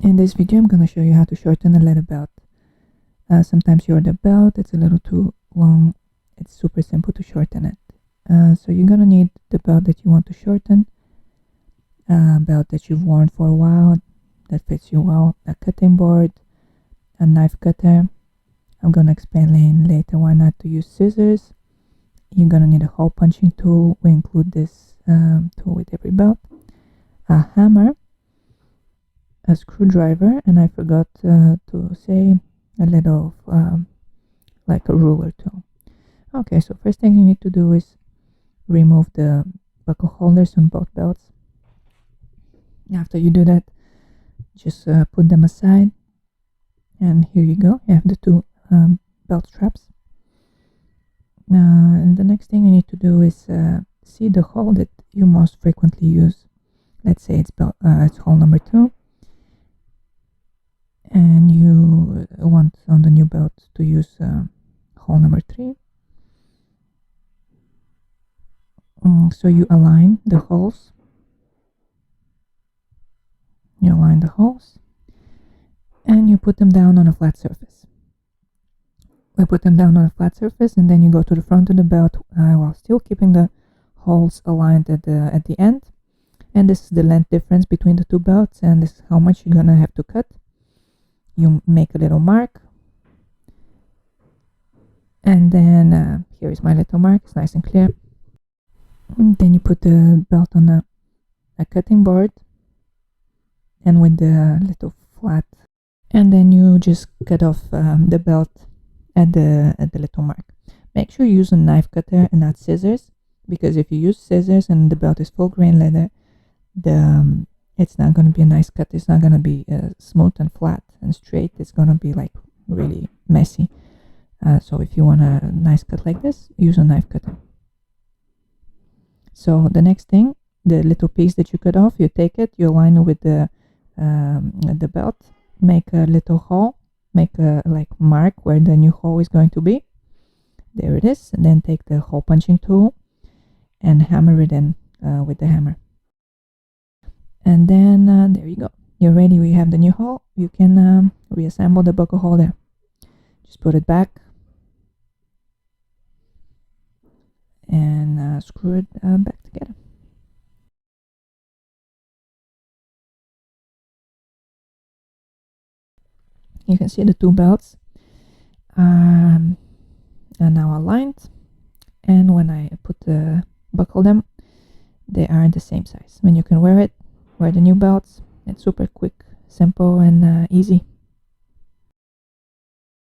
In this video, I'm going to show you how to shorten a leather belt. Sometimes you order a belt, it's a little too long. It's super simple to shorten it. So you're going to need the belt that you want to shorten, a belt that you've worn for a while, that fits you well, a cutting board, a knife cutter. I'm going to explain later why not to use scissors. You're going to need a hole punching tool. We include this tool with every belt. A hammer, a screwdriver, and I forgot to say a little like a ruler tool. Okay, so first thing you need to do is remove the buckle holders on both belts. After you do that, just put them aside, and here you go, you have the two belt straps. And the next thing you need to do is see the hole that you most frequently use. Let's say it's hole number 2, and you want on the new belt to use hole number 3. So you align the holes. You align the holes, and you put them down on a flat surface. We put them down on a flat surface, and then you go to the front of the belt while still keeping the holes aligned at the end. And this is the length difference between the two belts, and this is how much you're gonna have to cut. You make a little mark, and then here is my little mark. It's nice and clear. And then you put the belt on a cutting board, and with the little flat, and then you just cut off the belt at the little mark. Make sure you use a knife cutter and not scissors, because if you use scissors and the belt is full grain leather, it's not going to be a nice cut. It's not going to be smooth and flat and straight. It's going to be like really messy. So if you want a nice cut like this, use a knife cutter. So the next thing, the little piece that you cut off, you take it, you align it with the belt, make a little hole, make a mark where the new hole is going to be. There it is. And then take the hole punching tool and hammer it in with the hammer. And then there you go. You're ready. We have the new hole. You can reassemble the buckle holder. Just put it back and screw it back together. You can see the two belts are now aligned, and when I buckle them, they are the same size. When you can wear it, wear the new belts. It's super quick, simple, and easy.